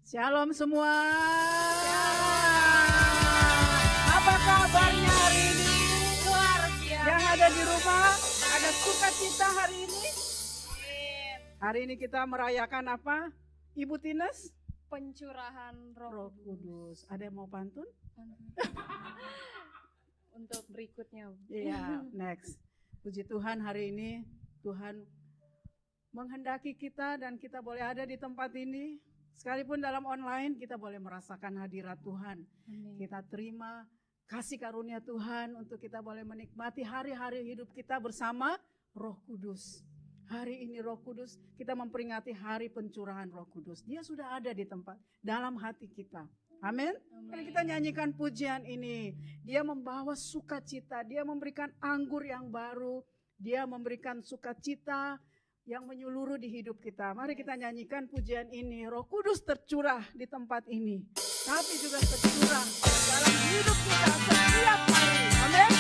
Shalom semua. Apa kabarnya hari ini? Luar biasa. Yang ada di rumah, ada sukacita hari ini? Hari ini kita merayakan apa? Ibu Tines? Pencurahan Roh Kudus. Ada yang mau pantun? Untuk berikutnya. Iya, next. Puji Tuhan hari ini Tuhan menghendaki kita dan kita boleh ada di tempat ini. Sekalipun dalam online kita boleh merasakan hadirat Tuhan. Amin. Kita terima kasih karunia Tuhan untuk kita boleh menikmati hari-hari hidup kita bersama Roh Kudus. Hari ini Roh Kudus kita memperingati hari pencurahan Roh Kudus. Dia sudah ada di tempat dalam hati kita. Amin. Mari kita nyanyikan pujian ini. Dia membawa sukacita, dia memberikan anggur yang baru, dia memberikan sukacita yang menyeluruh di hidup kita. Mari kita nyanyikan pujian ini. Roh Kudus tercurah di tempat ini, tapi juga tercurah dalam hidup kita setiap hari. Amin.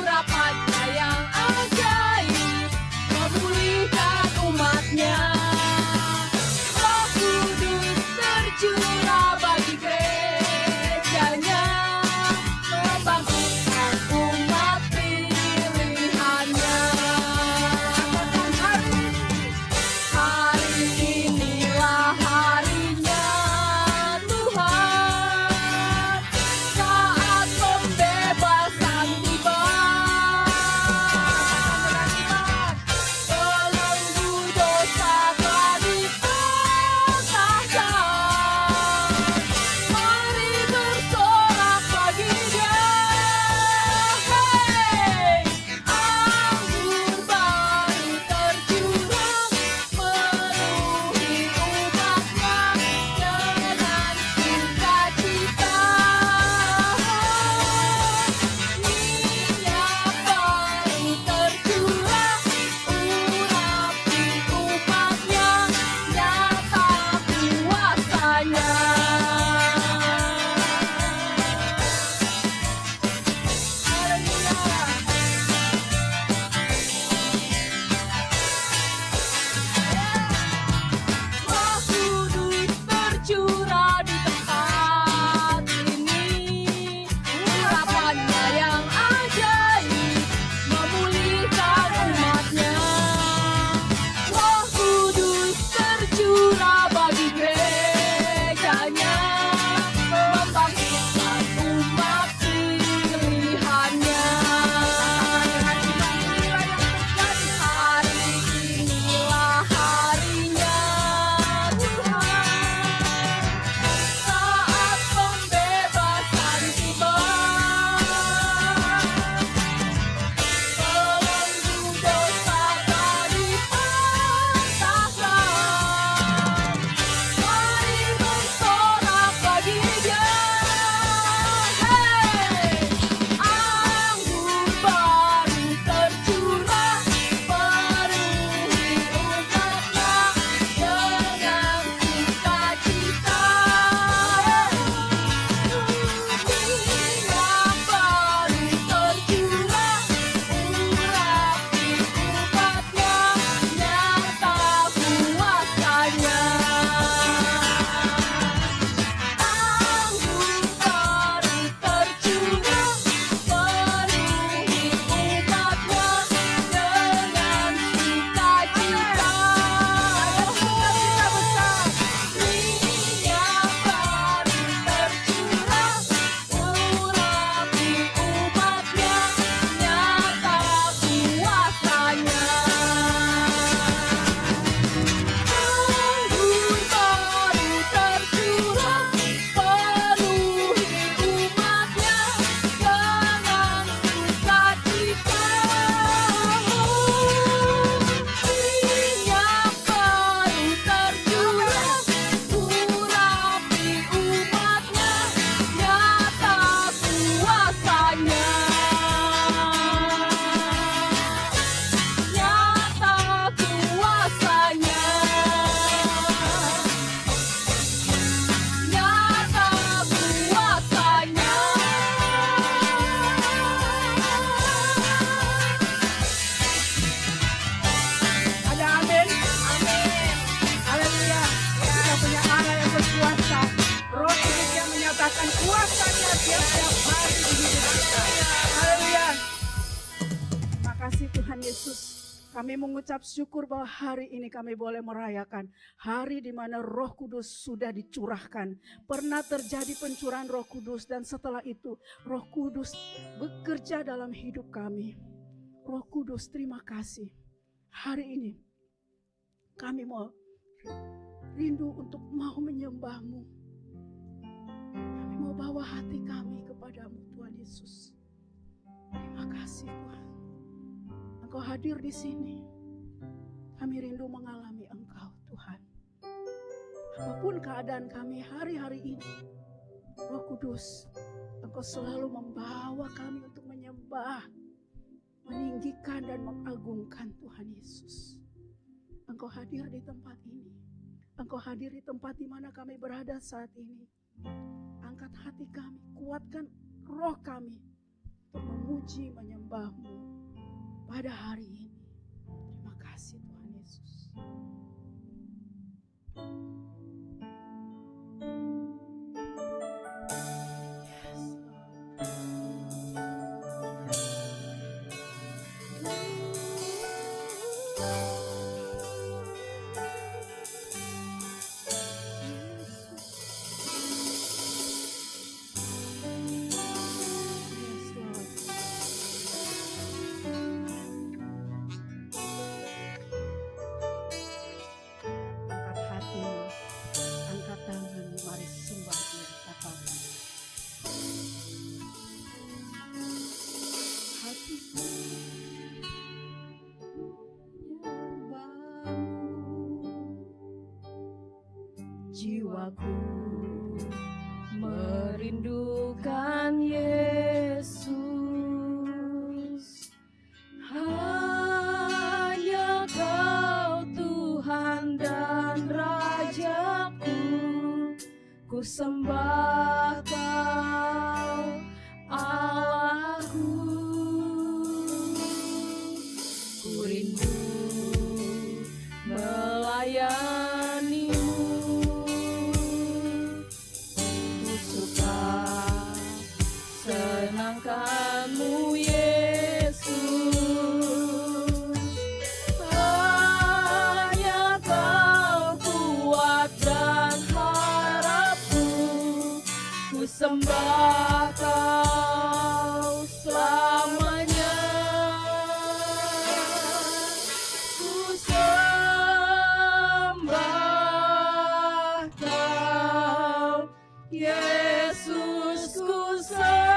Berapa Kami mengucap syukur bahwa hari ini kami boleh merayakan hari di mana Roh Kudus sudah dicurahkan. Pernah terjadi pencurahan Roh Kudus dan setelah itu Roh Kudus bekerja dalam hidup kami. Roh Kudus, terima kasih. Hari ini kami mau rindu untuk mau menyembah-Mu. Kami mau bawa hati kami kepadamu Tuhan Yesus. Terima kasih Tuhan. Engkau hadir di sini. Kami rindu mengalami Engkau Tuhan. Apapun keadaan kami hari-hari ini, Roh Kudus, Engkau selalu membawa kami untuk menyembah, meninggikan dan mengagungkan Tuhan Yesus. Engkau hadir di tempat ini. Engkau hadir di tempat di mana kami berada saat ini. Angkat hati kami, kuatkan roh kami untuk memuji, menyembah-Mu pada hari ini. Terima kasih Tuhan Yesus. Jiwaku merindukan Yesus, hanya Kau Tuhan dan Rajaku, ku sembah Kau Allahku, ku rindu melayani. Senangkan-Mu Yesus, hanya Kau kuat dan harapku, ku sembah Kau selamanya, ku sembah Kau Yesus, ku sembah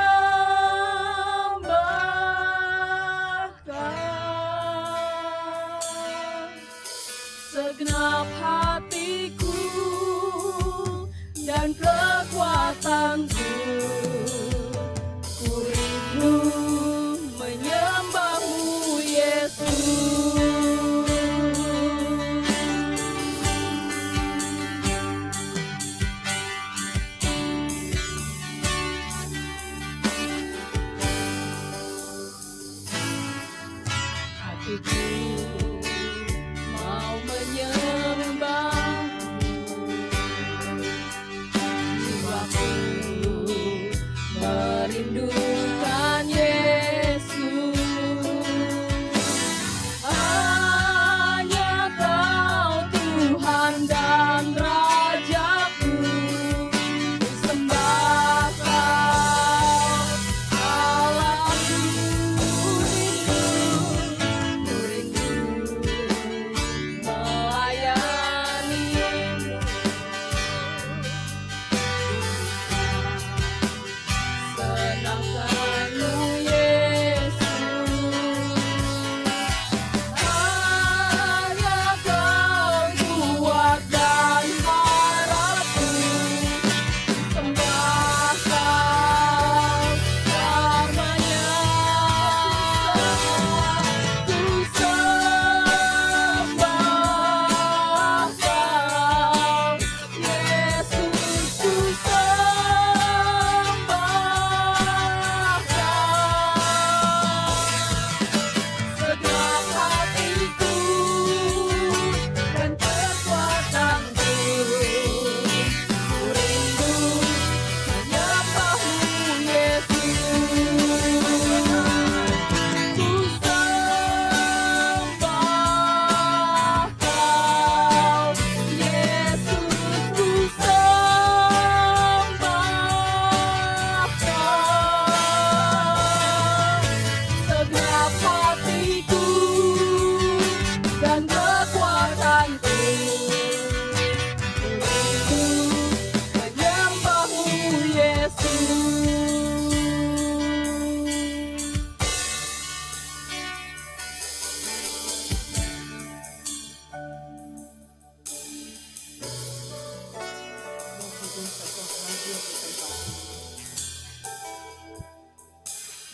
segenap hatiku dan kekuatanku, ku rindu menyembah-Mu Yesus. Hatiku mau menyembah, jiwaku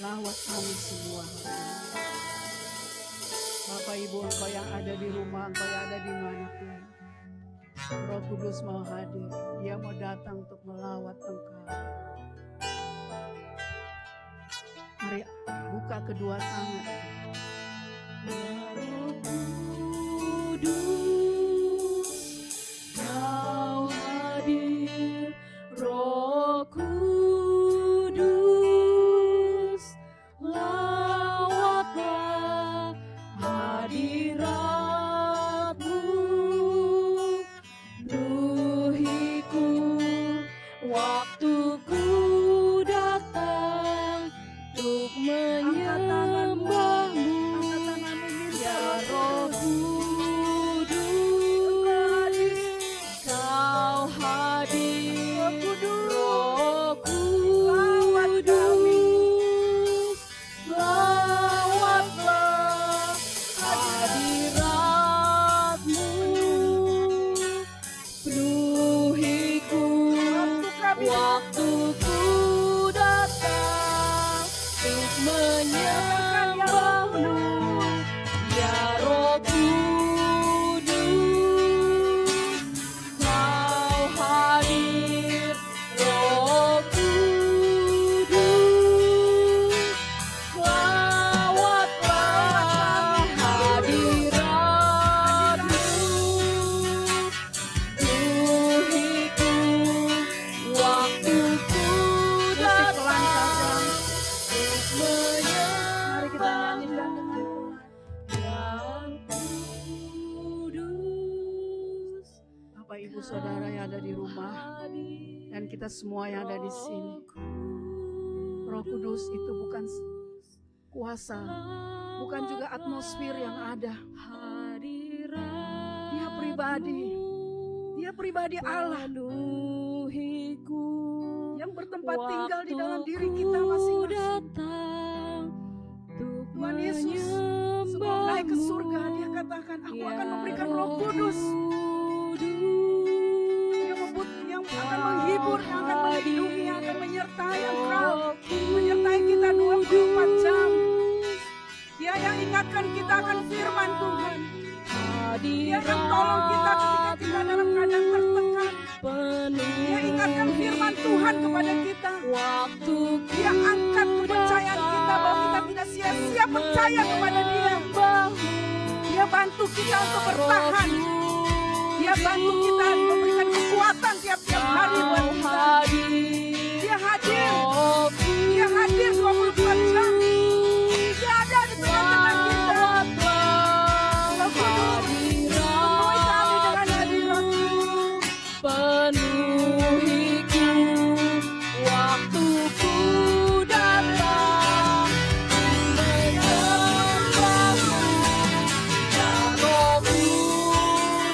Lawat kami semua hari ini. Bapak Ibu, Engkau yang ada di rumah, Engkau yang ada di mana pun, Roh Kudus mau hadir. Dia mau datang untuk melawat Engkau. Mari buka kedua tangan. Roh Kudus, Kau hadir. Roh Kudus, lawatlah hadirat-Mu. Penuhiku waktuku datang untuk menyembah-Mu. Ya Roh Kudus, Kau hadir. Roh Kudus, lawatlah hadirat-Mu. Penuhiku waktuku datang untuk menyembah-Mu. Ya Roh Kudus, Kau hadir. Roh Kudus, lawatlah hadirat-Mu. Penuhiku waktuku datang untuk Mari kita nyanyikan dengan Yang Kudus. Bapak Ibu Saudara yang ada di rumah dan kita semua yang ada di sini. Roh Kudus itu bukan kuasa, bukan juga atmosfer yang ada. Dia pribadi. Dia pribadi Allah yang bertempat tinggal di dalam diri kita masing-masing. Tuhan Yesus sebelum naik ke surga, Dia katakan, aku akan memberikan Roh Kudus yang akan menghibur, yang akan melindungi, yang akan menyertai engkau, menyertai kita 24 jam. Dia yang ingatkan kita akan firman Tuhan. Dia yang tolong kita ketika kita dalam keadaan tertekan. Dia ingatkan firman Tuhan kepada kita. Dia angkat kepercayaan kita bahwa kita tidak sia-sia percaya kepada Dia. Dia bantu kita untuk bertahan. Dia bantu kita memberikan kekuatan tiap-tiap hari buat kita. Dia hadir. Dia hadir 24 jam. Dia ada di tengah-tengah kita. Penuhi kami dengan hadirat-Mu. Penuhiku waktuku datang menyembah-Mu. Ya Roh Kudus,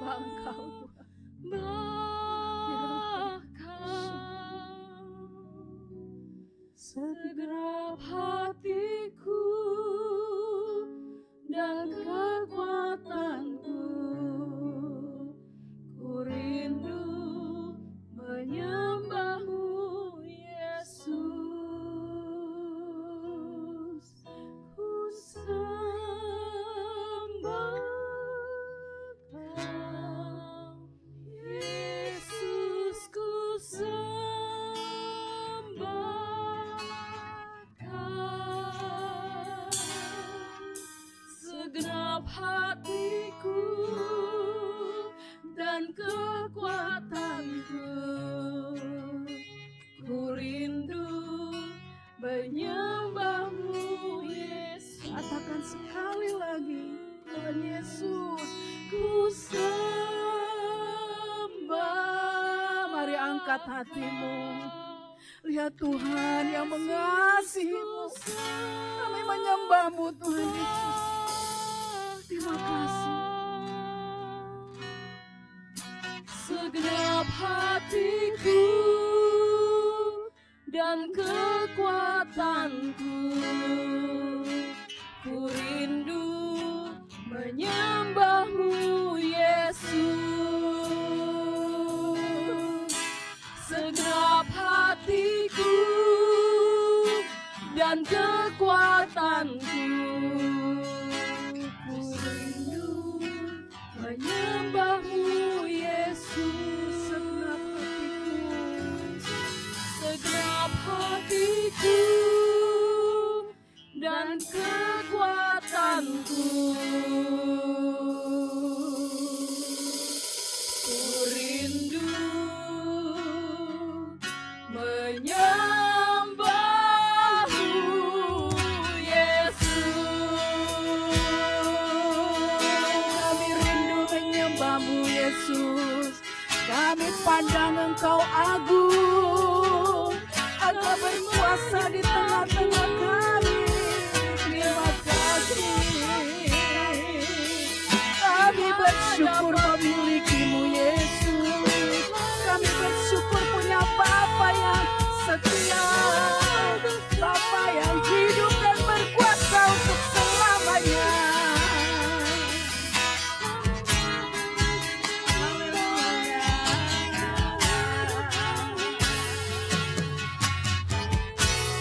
menyembah Engkau Tuhan. Segenap hatiku dan kekuatanku, ku rindu menyembah-Mu Yesus. Ku sembah Kau Yesus, ku sembah Kau. Segenap hatiku dan kekuatanku, ku rindu menyembah-Mu Yesus. Katakan sekali lagi, Tuhan Yesus, Ku sembah. mari angkat hatimu. Lihat Tuhan yang mengasihi-Mu. Kami menyembah-Mu Tuhan Yesus. Terima kasih. Segenap hatiku dan kekuatanku, ku rindu menyembah-Mu Yesus. Segenap hatiku dan kekuatanku, ku rindu menyembah-Mu Yesus. Segenap hatiku dan kekuatanku, ku rindu menyembah-Mu Yesus. Kami rindu menyembah-Mu Yesus. Kami pandang Engkau agung. Engkau berkuasa di tengah-tengah kami. Terima kasih. Kami bersyukur memiliki-Mu Yesus. Kami bersyukur punya Bapa yang setia, Bapa yang hidup dan berkuasa untuk selamanya.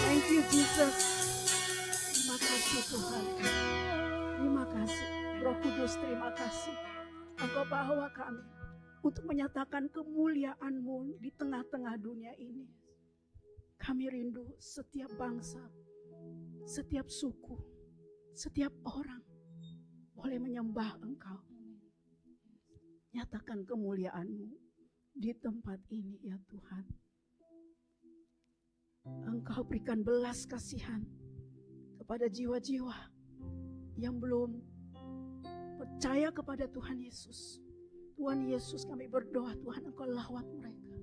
Thank you Jesus. Terima kasih Tuhan. Terima kasih Roh Kudus, terima kasih. Engkau bawa kami untuk menyatakan kemuliaan-Mu di tengah-tengah dunia ini. Kami rindu setiap bangsa, setiap suku, setiap orang boleh menyembah Engkau. Nyatakan kemuliaan-Mu di tempat ini ya Tuhan. Engkau berikan belas kasihan kepada jiwa-jiwa yang belum percaya kepada Tuhan Yesus. Tuhan Yesus, kami berdoa Tuhan Engkau lawat mereka.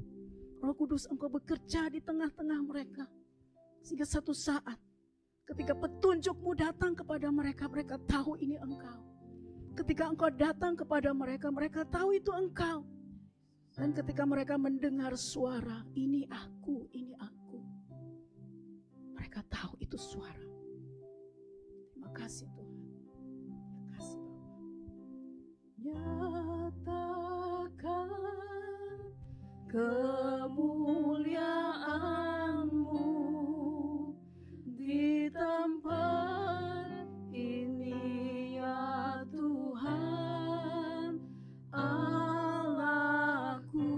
Roh Kudus Engkau bekerja di tengah-tengah mereka. Sehingga satu saat ketika petunjuk-Mu datang kepada mereka, mereka tahu ini Engkau. Ketika Engkau datang kepada mereka, mereka tahu itu Engkau. Dan ketika mereka mendengar suara, ini aku, mereka tahu itu suara. Terima kasih Tuhan. Terima kasih Bapak. Nyatakan kemuliaan-Mu di tempat ini ya Tuhan Allahku.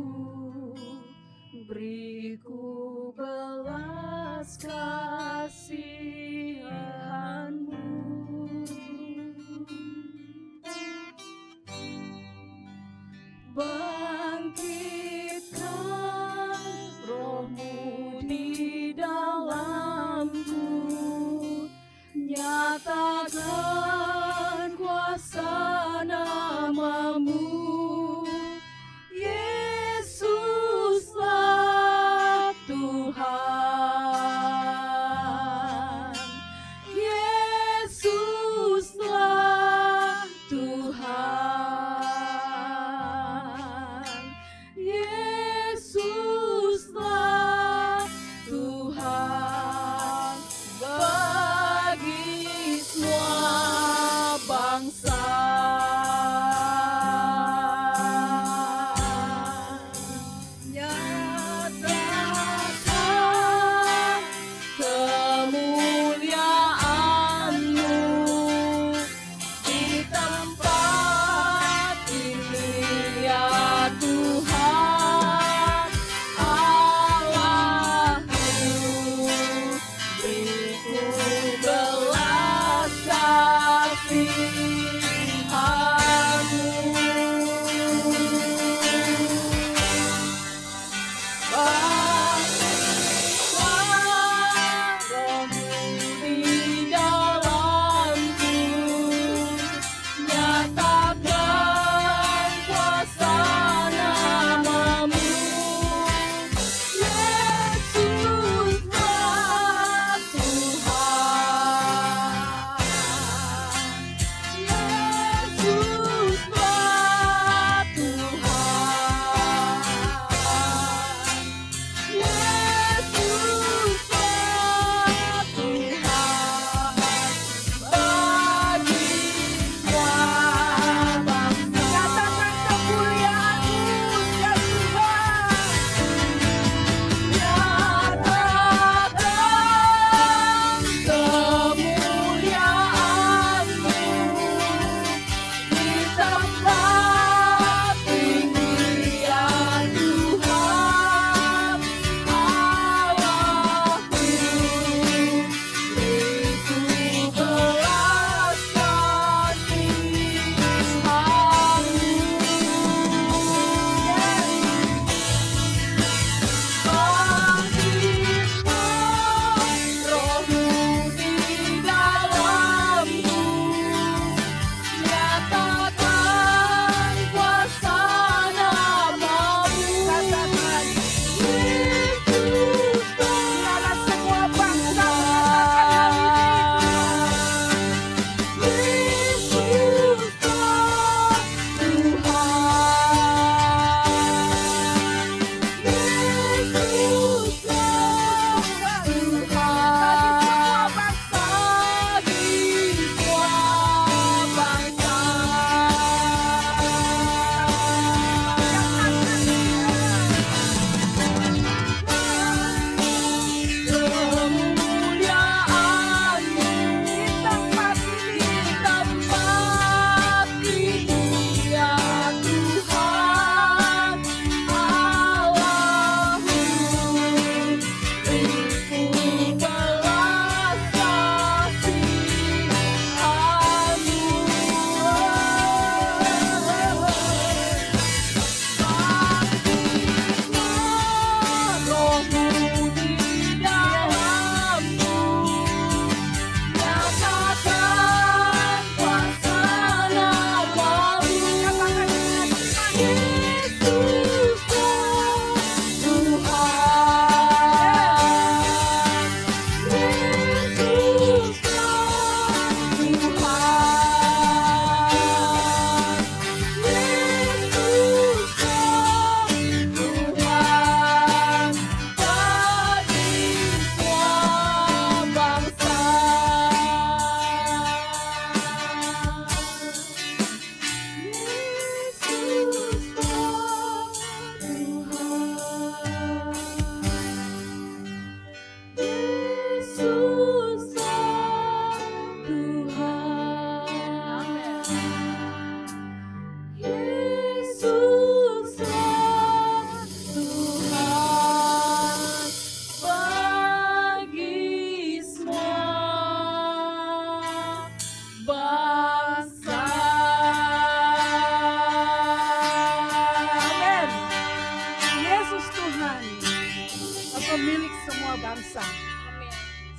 Beriku belas kasihan-Mu. Bangkitkan Roh-Mu di dalamku, nyatakan kuasa nama-Mu. Yesuslah Tuhan.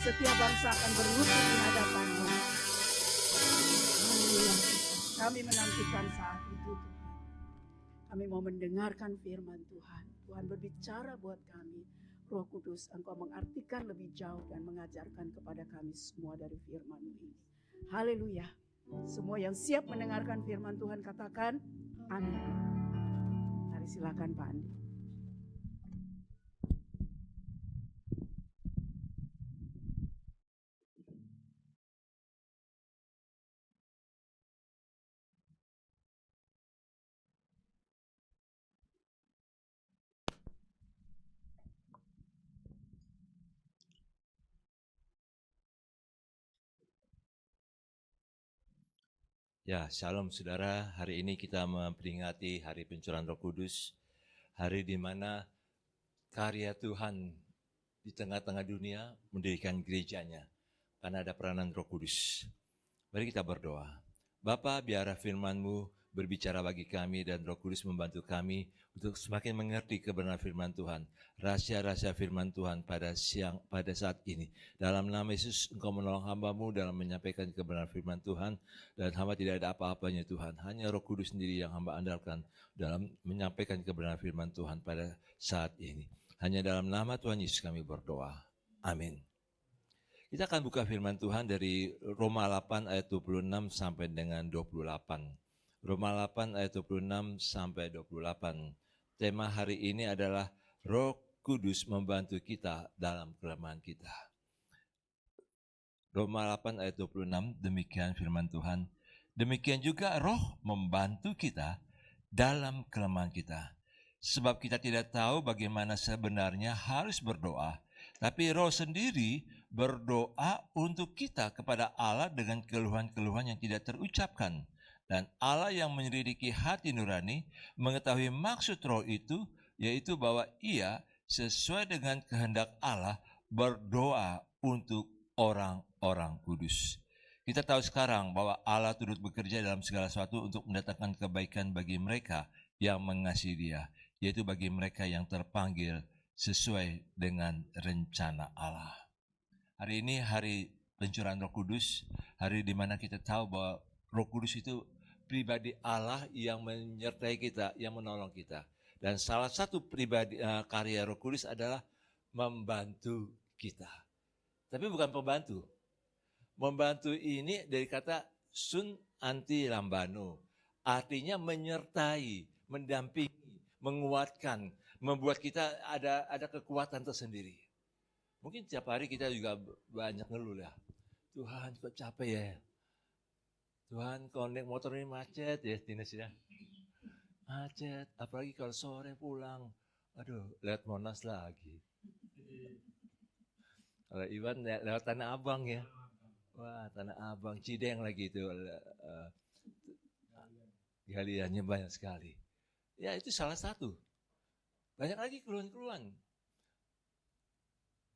setiap bangsa akan berlutut di hadapan-Mu. Haleluya. Kami menantikan saat itu Tuhan. Kami mau mendengarkan firman Tuhan. Tuhan berbicara buat kami. Roh Kudus, Engkau mengartikan lebih jauh dan mengajarkan kepada kami semua dari firman-Mu ini. Haleluya. Semua yang siap mendengarkan firman Tuhan katakan amin. Mari silakan Pak Andi. Ya, shalom saudara. Hari ini kita memperingati Hari Pencurahan Roh Kudus. Hari di mana karya Tuhan di tengah-tengah dunia mendirikan gerejanya. Karena ada peranan Roh Kudus. Mari kita berdoa. Bapa, biarlah firman-Mu berbicara bagi kami dan Roh Kudus membantu kami untuk semakin mengerti kebenaran firman Tuhan. Rahasia-rahasia firman Tuhan pada saat ini. Dalam nama Yesus, Engkau menolong hamba-Mu dalam menyampaikan kebenaran firman Tuhan. Dan hamba tidak ada apa-apanya Tuhan. Hanya Roh Kudus sendiri yang hamba andalkan dalam menyampaikan kebenaran firman Tuhan pada saat ini. Hanya dalam nama Tuhan Yesus kami berdoa. Amin. Kita akan buka firman Tuhan dari Roma 8 ayat 26 sampai dengan 28. Roma 8 ayat 26 sampai 28. Tema hari ini adalah Roh Kudus membantu kita dalam kelemahan kita. Roma 8 ayat 26, demikian firman Tuhan. Demikian juga Roh membantu kita dalam kelemahan kita. Sebab kita tidak tahu bagaimana sebenarnya harus berdoa. Tapi Roh sendiri berdoa untuk kita kepada Allah dengan keluhan-keluhan yang tidak terucapkan. Dan Allah yang menyelidiki hati nurani mengetahui maksud Roh itu, yaitu bahwa Ia sesuai dengan kehendak Allah berdoa untuk orang-orang kudus. Kita tahu sekarang bahwa Allah turut bekerja dalam segala sesuatu untuk mendatangkan kebaikan bagi mereka yang mengasihi Dia, yaitu bagi mereka yang terpanggil sesuai dengan rencana Allah. Hari ini hari pencurahan Roh Kudus, hari di mana kita tahu bahwa Roh Kudus itu pribadi Allah yang menyertai kita, yang menolong kita. Dan salah satu karya Roh Kudus adalah membantu kita. Tapi bukan pembantu. Membantu ini dari kata sun anti lambano. Artinya menyertai, mendampingi, menguatkan, membuat kita ada kekuatan tersendiri. Mungkin tiap hari kita juga banyak ngeluh ya. Tuhan kok capek ya. Tuhan kalau naik motor ini macet ya Tines ya. Macet, apalagi kalau sore pulang. Aduh, lewat Monas lagi. Kalau Iwan lewat Tanah Abang ya. Wah, Tanah Abang, Cideng lagi itu. Galiannya banyak sekali. Ya itu salah satu. Banyak lagi keluhan-keluhan.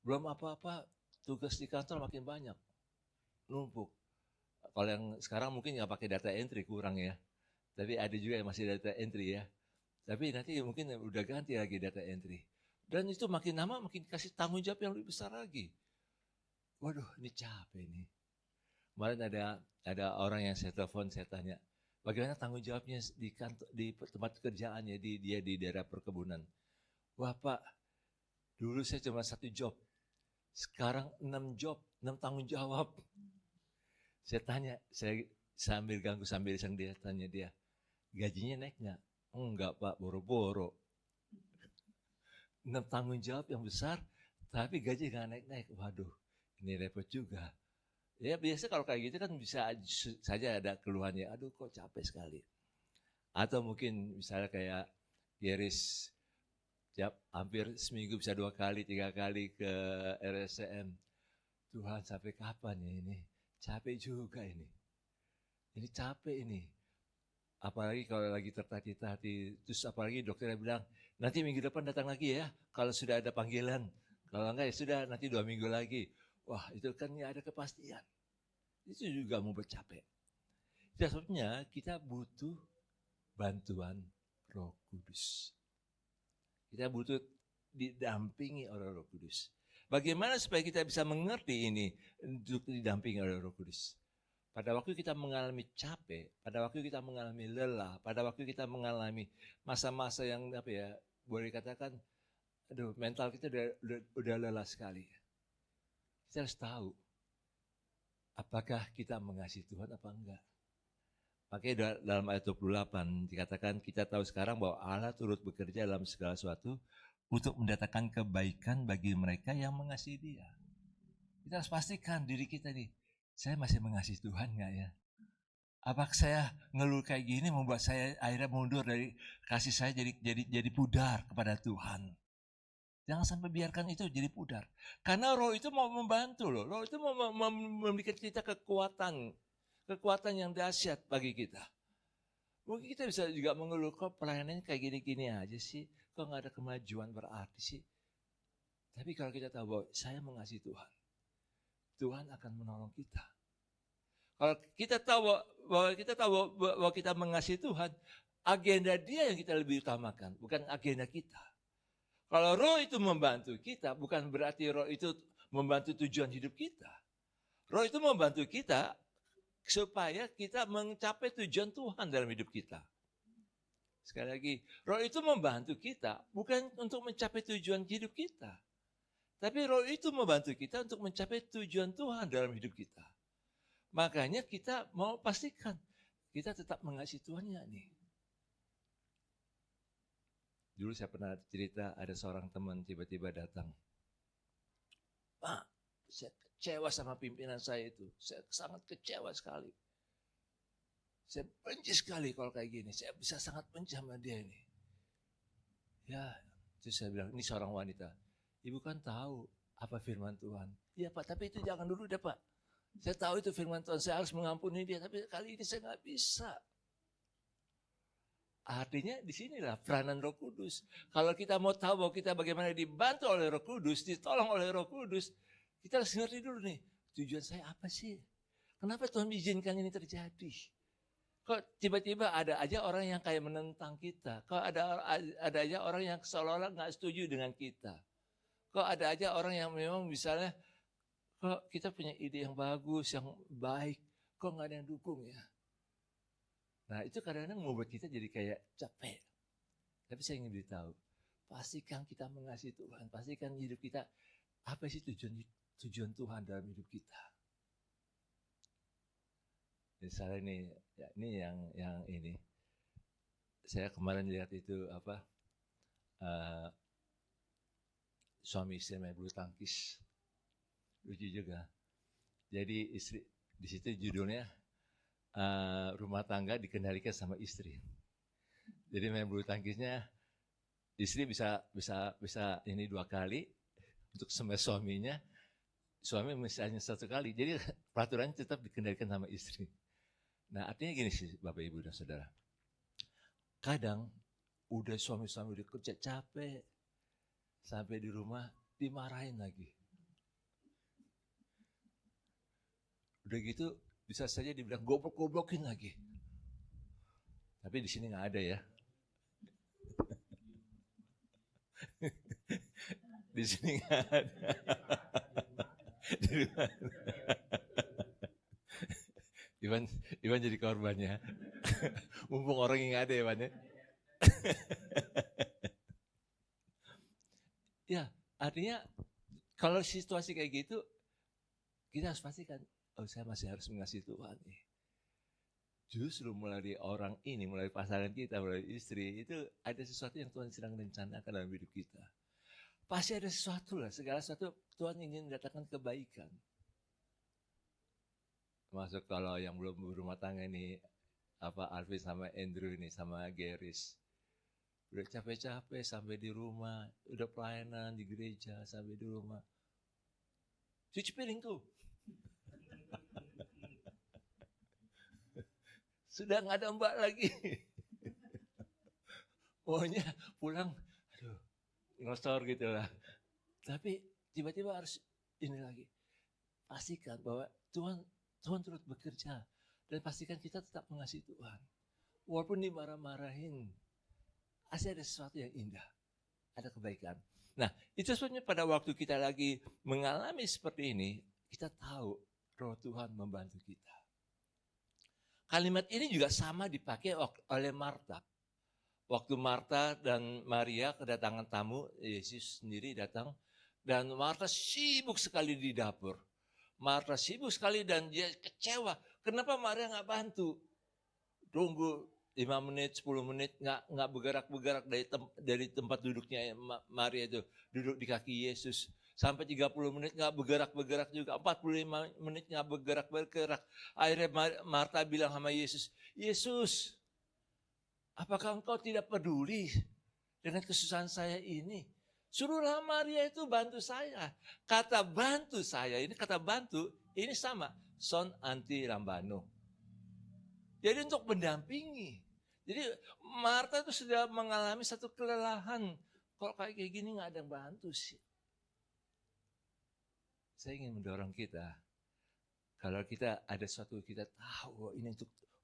Belum apa-apa, tugas di kantor makin banyak. Numpuk. Kalau yang sekarang mungkin nggak pakai data entry, kurang ya. Tapi ada juga yang masih data entry ya. Tapi nanti mungkin udah ganti lagi data entry. Dan itu makin lama makin kasih tanggung jawab yang lebih besar lagi. Waduh, ini capek nih. Kemarin ada orang yang saya telepon, saya tanya, bagaimana tanggung jawabnya di kantor, di tempat kerjaannya, dia di daerah perkebunan. Wah Pak, dulu saya cuma 1 job. Sekarang 6 job, 6 tanggung jawab. Saya tanya, saya sambil ganggu, sambil iseng dia tanya dia, gajinya naik nggak? Enggak Pak, boro-boro. 6 tanggung jawab yang besar, tapi gaji nggak naik-naik. Waduh, ini repot juga. Ya biasa kalau kayak gitu kan bisa saja ada keluhannya, aduh kok capek sekali. Atau mungkin misalnya kayak Yeris, hampir seminggu bisa 2 kali, 3 kali ke RSCM. Tuhan sampai kapan ya ini? Capek juga ini. Ini capek ini. Apalagi kalau lagi tertati-tati, terus apalagi dokternya bilang, nanti minggu depan datang lagi ya, kalau sudah ada panggilan. Kalau enggak ya sudah, nanti 2 minggu lagi. Wah itu kan nggak ada kepastian. Itu juga mau bercapek. Sebabnya kita butuh bantuan Roh Kudus. Kita butuh didampingi oleh Roh Kudus. Bagaimana supaya kita bisa mengerti ini untuk didampingi oleh Roh Kudus? Pada waktu kita mengalami capek, pada waktu kita mengalami lelah, pada waktu kita mengalami masa-masa yang boleh dikatakan, aduh, mental kita udah lelah sekali. Kita harus tahu, apakah kita mengasihi Tuhan apa enggak. Makanya dalam ayat 28 dikatakan kita tahu sekarang bahwa Allah turut bekerja dalam segala sesuatu untuk mendatangkan kebaikan bagi mereka yang mengasihi Dia. Kita harus pastikan diri kita nih, saya masih mengasihi Tuhan enggak ya? Apakah saya ngeluh kayak gini membuat saya akhirnya mundur dari kasih saya jadi pudar kepada Tuhan? Jangan sampai biarkan itu jadi pudar. Karena Roh itu mau membantu loh. Roh itu mau memberikan kita kekuatan yang dahsyat bagi kita. Mungkin kita bisa juga mengeluh, kok pelayanannya kayak gini-gini aja sih, kok nggak ada kemajuan berarti sih. Tapi kalau kita tahu bahwa saya mengasihi Tuhan, Tuhan akan menolong kita. Kalau kita tahu bahwa kita mengasihi Tuhan, agenda Dia yang kita lebih utamakan, bukan agenda kita. Kalau Roh itu membantu kita, bukan berarti Roh itu membantu tujuan hidup kita. Roh itu membantu kita supaya kita mencapai tujuan Tuhan dalam hidup kita. Sekali lagi, Roh itu membantu kita bukan untuk mencapai tujuan hidup kita. Tapi Roh itu membantu kita untuk mencapai tujuan Tuhan dalam hidup kita. Makanya kita mau pastikan kita tetap mengasihi Tuhan ya nih. Dulu saya pernah cerita ada seorang teman tiba-tiba datang. Pak, saya kecewa sama pimpinan saya itu. Saya sangat kecewa sekali. Saya benci sekali kalau kayak gini. Saya bisa sangat benci sama dia ini. Ya, terus saya bilang, ini seorang wanita. Ibu kan tahu apa firman Tuhan. Iya Pak, tapi itu jangan dulu deh Pak. Saya tahu itu firman Tuhan, saya harus mengampuni dia. Tapi kali ini saya nggak bisa. Artinya disinilah peranan Roh Kudus. Kalau kita mau tahu bahwa kita bagaimana dibantu oleh Roh Kudus, ditolong oleh Roh Kudus, kita harus ngerti dulu nih, tujuan saya apa sih? Kenapa Tuhan izinkan ini terjadi? Kok tiba-tiba ada aja orang yang kayak menentang kita? Kok ada aja orang yang seolah-olah nggak setuju dengan kita? Kok ada aja orang yang memang misalnya, kok kita punya ide yang bagus, yang baik, kok nggak ada yang dukung ya? Nah itu kadang-kadang membuat kita jadi kayak capek. Tapi saya ingin beritahu, pastikan kita mengasihi Tuhan, pastikan hidup kita, apa sih tujuan Tuhan dalam hidup kita. Misalnya ini yang ini, saya kemarin lihat itu suami istri main bulu tangkis, lucu juga. Jadi istri di situ judulnya rumah tangga dikendalikan sama istri. Jadi main bulu tangkisnya istri bisa ini 2 kali untuk sama suaminya, suami misalnya 1 kali. Jadi peraturannya tetap dikendalikan sama istri. Nah artinya gini sih Bapak Ibu dan Saudara. Kadang udah suami-suami udah kerja capek, sampai di rumah dimarahin lagi. Udah gitu bisa saja dibilang goblok-goblokin lagi. Tapi di sini nggak ada ya. Di sini nggak ada. Iwan jadi korbannya. Mumpung orang yang nggak ada ya Iwan ya. Ya, artinya kalau situasi kayak gitu, kita harus pastikan, oh saya masih harus mengasihi Tuhan nih. Justru melalui orang ini, melalui pasangan kita, melalui istri, itu ada sesuatu yang Tuhan sedang rencanakan dalam hidup kita. Pasti ada sesuatu lah, segala sesuatu Tuhan ingin mendatangkan kebaikan. Masuk kalau yang belum berumah tangga ini, Alvin sama Andrew ini, sama Geris. Udah capek-capek sampai di rumah, udah pelayanan di gereja sampai di rumah. Cuci piring tuh. Sudah nggak ada mbak lagi. Pokoknya pulang, aduh, ngosor gitu lah. Tapi tiba-tiba harus ini lagi. Pastikan bahwa Tuhan turut bekerja. Dan pastikan kita tetap mengasihi Tuhan. Walaupun dimarah-marahin, pasti ada sesuatu yang indah. Ada kebaikan. Nah, itu sebabnya pada waktu kita lagi mengalami seperti ini, kita tahu Roh Tuhan membantu kita. Kalimat ini juga sama dipakai oleh Marta. Waktu Marta dan Maria kedatangan tamu, Yesus sendiri datang, dan Marta sibuk sekali di dapur. Marta sibuk sekali dan dia kecewa. Kenapa Maria nggak bantu? Tunggu 5 menit, 10 menit, nggak bergerak-bergerak dari tempat duduknya Maria itu. Duduk di kaki Yesus. Sampai 30 menit nggak bergerak-bergerak juga. 45 menit nggak bergerak-bergerak. Akhirnya Marta bilang sama Yesus, Yesus, apakah engkau tidak peduli dengan kesusahan saya ini? Suruhlah Maria itu bantu saya. Kata bantu saya, ini kata bantu, ini sama. Son anti lambano. Jadi untuk mendampingi. Jadi Marta itu sudah mengalami satu kelelahan. Kok kayak gini nggak ada yang bantu sih. Saya ingin mendorong kita. Kalau kita ada suatu kita tahu ini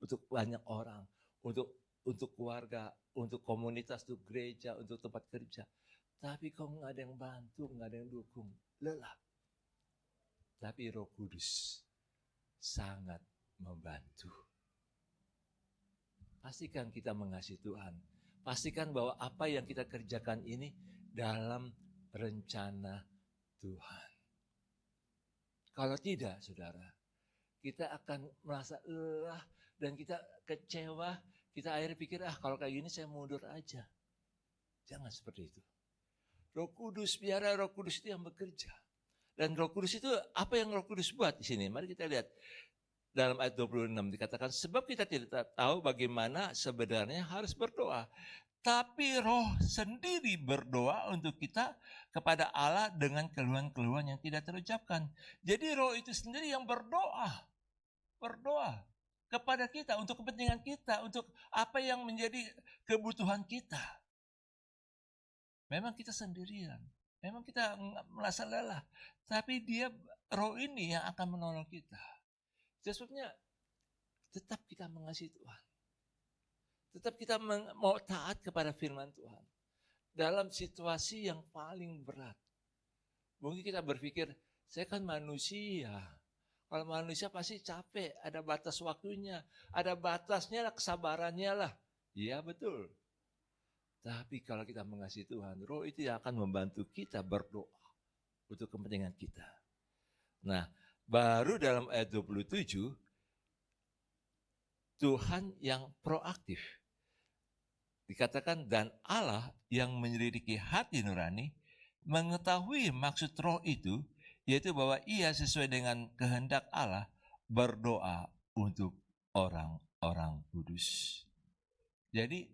untuk banyak orang. Untuk keluarga, untuk komunitas, untuk gereja, untuk tempat kerja. Tapi kok nggak ada yang bantu, nggak ada yang dukung. Lelah. Tapi Roh Kudus sangat membantu. Pastikan kita mengasihi Tuhan. Pastikan bahwa apa yang kita kerjakan ini dalam rencana Tuhan. Kalau tidak, saudara, kita akan merasa lelah dan kita kecewa. Kita akhirnya pikir, kalau kayak gini saya mundur aja. Jangan seperti itu. Roh Kudus, biarlah Roh Kudus itu yang bekerja. Dan Roh Kudus itu, apa yang Roh Kudus buat di sini? Mari kita lihat. Dalam ayat 26 dikatakan, sebab kita tidak tahu bagaimana sebenarnya harus berdoa. Tapi Roh sendiri berdoa untuk kita kepada Allah dengan keluhan-keluhan yang tidak terucapkan. Jadi Roh itu sendiri yang berdoa kepada kita, untuk kepentingan kita, untuk apa yang menjadi kebutuhan kita. Memang kita sendirian, memang kita merasa lelah, tapi Roh ini yang akan menolong kita. Sebabnya tetap kita mengasihi Tuhan. Tetap kita mau taat kepada firman Tuhan. Dalam situasi yang paling berat. Mungkin kita berpikir, saya kan manusia. Kalau manusia pasti capek, ada batas waktunya. Ada batasnya lah, kesabarannya lah. Iya betul. Tapi kalau kita mengasihi Tuhan, Roh itu yang akan membantu kita berdoa untuk kepentingan kita. Nah, baru dalam ayat 27, Tuhan yang proaktif. Dikatakan, dan Allah yang menyelidiki hati nurani, mengetahui maksud Roh itu, yaitu bahwa ia sesuai dengan kehendak Allah, berdoa untuk orang-orang kudus. Jadi,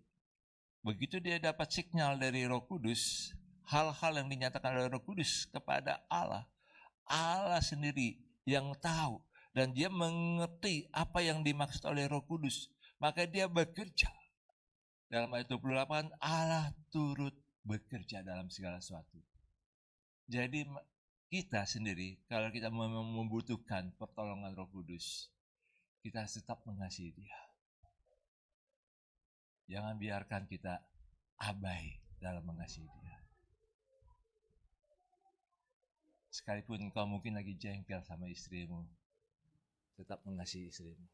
begitu dia dapat signal dari Roh Kudus, hal-hal yang dinyatakan oleh Roh Kudus kepada Allah, Allah sendiri yang tahu dan dia mengerti apa yang dimaksud oleh Roh Kudus, maka dia bekerja. Dalam ayat 28, Allah turut bekerja dalam segala sesuatu. Jadi kita sendiri, kalau kita membutuhkan pertolongan Roh Kudus, kita tetap mengasihi Dia. Jangan biarkan kita abai dalam mengasihi Dia. Sekalipun kau mungkin lagi jengkel sama istrimu, tetap mengasihi istrimu.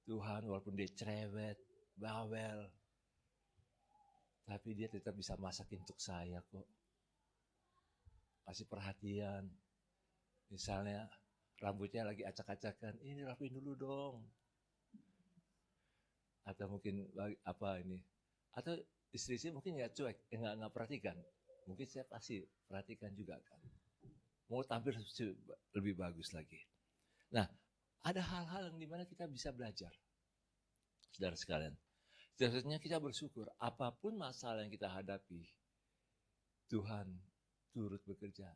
Tuhan walaupun dia cerewet, bawel, tapi dia tetap bisa masakin untuk saya kok. Kasih perhatian. Misalnya rambutnya lagi acak-acakan, ini rapiin dulu dong. Atau mungkin atau istri saya mungkin nggak cuek, nggak perhatikan. Mungkin saya pasti perhatikan juga kan. Mau tampil lebih bagus lagi. Nah, ada hal-hal yang dimana kita bisa belajar. Saudara sekalian, seharusnya kita bersyukur apapun masalah yang kita hadapi, Tuhan turut bekerja.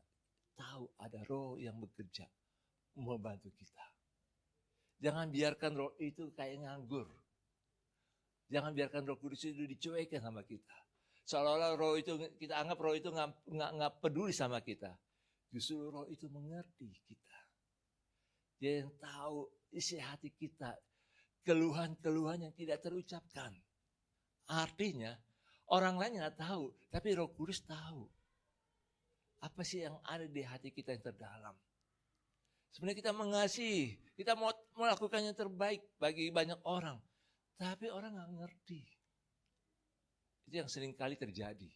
Tahu ada Roh yang bekerja membantu kita. Jangan biarkan Roh itu kayak nganggur. Jangan biarkan Roh Kudus itu dicuekin sama kita. Seolah-olah Roh itu, kita anggap Roh itu nggak peduli sama kita. Justru Roh itu mengerti kita. Dia yang tahu isi hati kita. Keluhan-keluhan yang tidak terucapkan. Artinya orang lain nggak tahu, tapi Roh Kudus tahu. Apa sih yang ada di hati kita yang terdalam? Sebenarnya kita mengasihi, kita mau melakukan yang terbaik bagi banyak orang. Tapi orang nggak ngerti. Itu yang sering kali terjadi.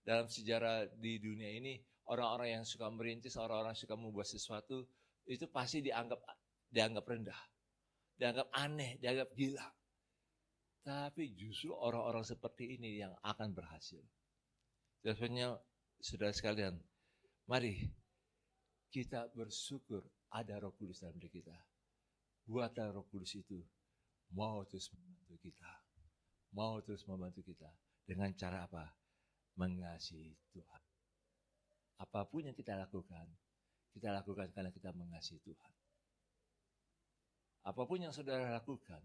Dalam sejarah di dunia ini, orang-orang yang suka merintis, orang-orang yang suka membuat sesuatu, itu pasti dianggap rendah. Dianggap aneh, dianggap gila. Tapi justru orang-orang seperti ini yang akan berhasil. Sebenarnya, saudara sekalian, mari kita bersyukur ada Roh Kudus dalam diri kita. Buatlah Roh Kudus itu mau terus membantu kita. Mau terus membantu kita. Dengan cara apa? Mengasihi Tuhan. Apapun yang kita lakukan karena kita mengasihi Tuhan. Apapun yang saudara lakukan,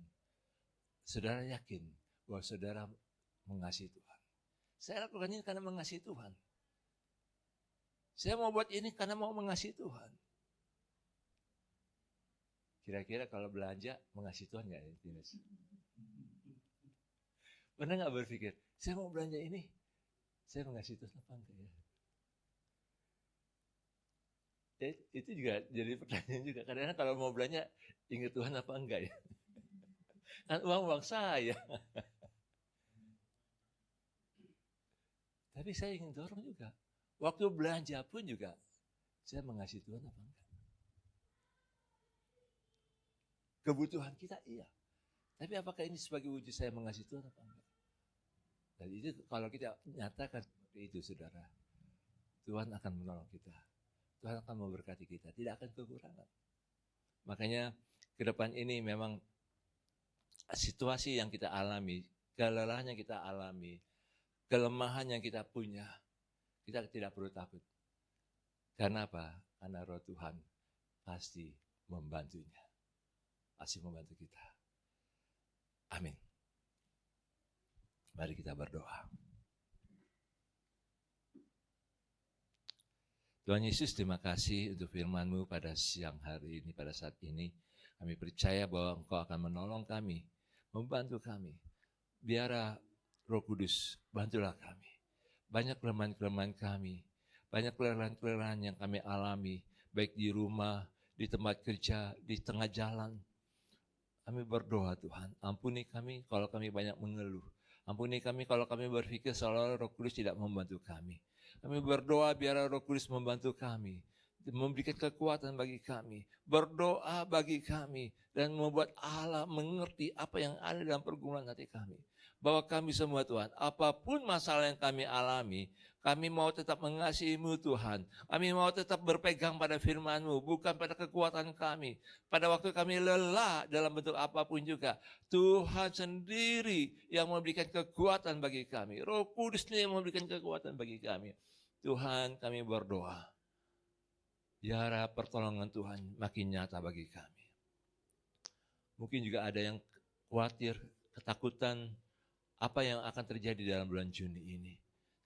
saudara yakin bahwa saudara mengasihi Tuhan. Saya lakukan ini karena mengasihi Tuhan. Saya mau buat ini karena mau mengasihi Tuhan. Kira-kira kalau belanja mengasihi Tuhan nggak ya? Pernah nggak berpikir, saya mau belanja ini, saya mengasihi Tuhan apa enggak ya? Itu juga jadi pertanyaan juga. Kadang-kadang kalau mau belanja, ingat Tuhan apa enggak ya? Kan uang saya. Tapi saya ingin dorong juga. Waktu belanja pun juga, saya mengasihi Tuhan apa enggak? Kebutuhan kita iya. Tapi apakah ini sebagai wujud saya mengasihi Tuhan apa enggak? Dan itu kalau kita nyatakan seperti itu, saudara, Tuhan akan menolong kita. Tuhan akan memberkati kita, tidak akan kekurangan. Makanya ke depan ini memang situasi yang kita alami, kelelahan yang kita alami, kelemahan yang kita punya, kita tidak perlu takut. Karena apa? Karena Roh Tuhan pasti membantunya. Pasti membantu kita. Amin. Mari kita berdoa. Tuhan Yesus, terima kasih untuk firman-Mu pada siang hari ini, pada saat ini. Kami percaya bahwa Engkau akan menolong kami, membantu kami. Biarlah Roh Kudus, bantulah kami. Banyak kelemahan-kelemahan kami, banyak kelelahan-kelelahan yang kami alami, baik di rumah, di tempat kerja, di tengah jalan. Kami berdoa Tuhan, ampuni kami kalau kami banyak mengeluh. Ampuni kami kalau kami berpikir seolah-olah Roh Kudus tidak membantu kami. Kami berdoa biar Roh Kudus membantu kami, memberikan kekuatan bagi kami, berdoa bagi kami, dan membuat Allah mengerti apa yang ada dalam pergumulan hati kami. Bahwa kami semua Tuhan, apapun masalah yang kami alami, kami mau tetap mengasihi-Mu Tuhan. Kami mau tetap berpegang pada firman-Mu, bukan pada kekuatan kami. Pada waktu kami lelah dalam bentuk apapun juga, Tuhan sendiri yang memberikan kekuatan bagi kami. Roh Kudus yang memberikan kekuatan bagi kami. Tuhan, kami berdoa. Biar pertolongan Tuhan makin nyata bagi kami. Mungkin juga ada yang khawatir, ketakutan, apa yang akan terjadi dalam bulan Juni ini.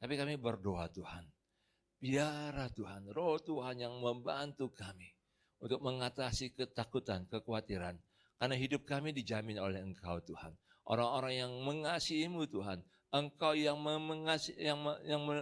Tapi kami berdoa Tuhan, biarlah Tuhan, Roh Tuhan yang membantu kami untuk mengatasi ketakutan, kekhawatiran. Karena hidup kami dijamin oleh Engkau Tuhan. Orang-orang yang mengasihi-Mu Tuhan, Engkau yang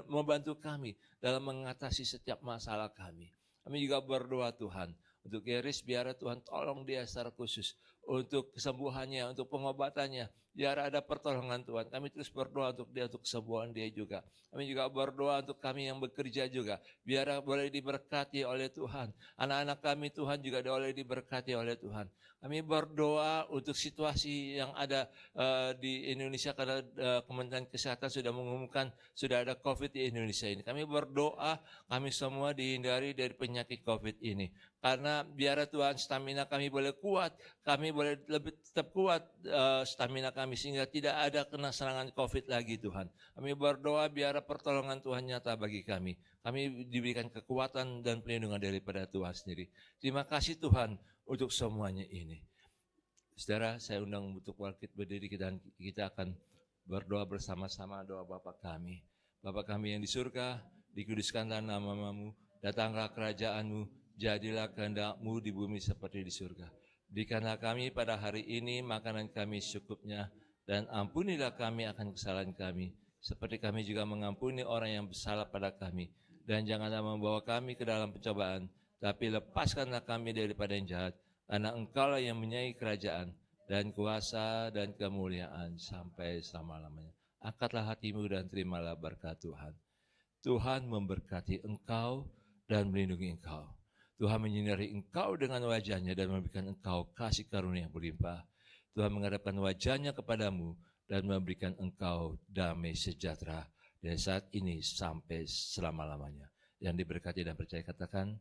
membantu kami dalam mengatasi setiap masalah kami. Kami juga berdoa Tuhan, untuk Geris biar Tuhan tolong dia secara khusus untuk kesembuhannya, untuk pengobatannya. Biar ada pertolongan Tuhan. Kami terus berdoa untuk dia, untuk kesembuhan dia juga. Kami juga berdoa untuk kami yang bekerja juga. Biar boleh diberkati oleh Tuhan. Anak-anak kami Tuhan juga boleh diberkati oleh Tuhan. Kami berdoa untuk situasi yang ada di Indonesia karena Kementerian Kesehatan sudah mengumumkan sudah ada COVID di Indonesia ini. Kami berdoa kami semua dihindari dari penyakit COVID ini. Karena biar Tuhan stamina kami boleh kuat, kami boleh lebih tetap kuat stamina kami sehingga tidak ada kena serangan COVID lagi Tuhan. Kami berdoa biar pertolongan Tuhan nyata bagi kami. Kami diberikan kekuatan dan perlindungan daripada Tuhan sendiri. Terima kasih Tuhan untuk semuanya ini. Saudara, saya undang untuk bangkit berdiri dan kita akan berdoa bersama-sama doa Bapa kami. Bapa kami yang di surga, dikuduskanlah nama-Mu, datanglah kerajaan-Mu, jadilah kehendak-Mu di bumi seperti di surga. Berikanlah kami pada hari ini makanan kami secukupnya, dan ampunilah kami akan kesalahan kami, seperti kami juga mengampuni orang yang bersalah pada kami. Dan janganlah membawa kami ke dalam pencobaan, tapi lepaskanlah kami daripada yang jahat, karena Engkaulah yang mempunyai kerajaan dan kuasa dan kemuliaan sampai selama-lamanya. Angkatlah hatimu dan terimalah berkat Tuhan. Tuhan memberkati engkau dan melindungi engkau. Tuhan menyinari engkau dengan wajah-Nya dan memberikan engkau kasih karunia yang berlimpah. Tuhan menghadapkan wajah-Nya kepadamu dan memberikan engkau damai sejahtera dari saat ini sampai selama-lamanya. Yang diberkati dan percaya katakan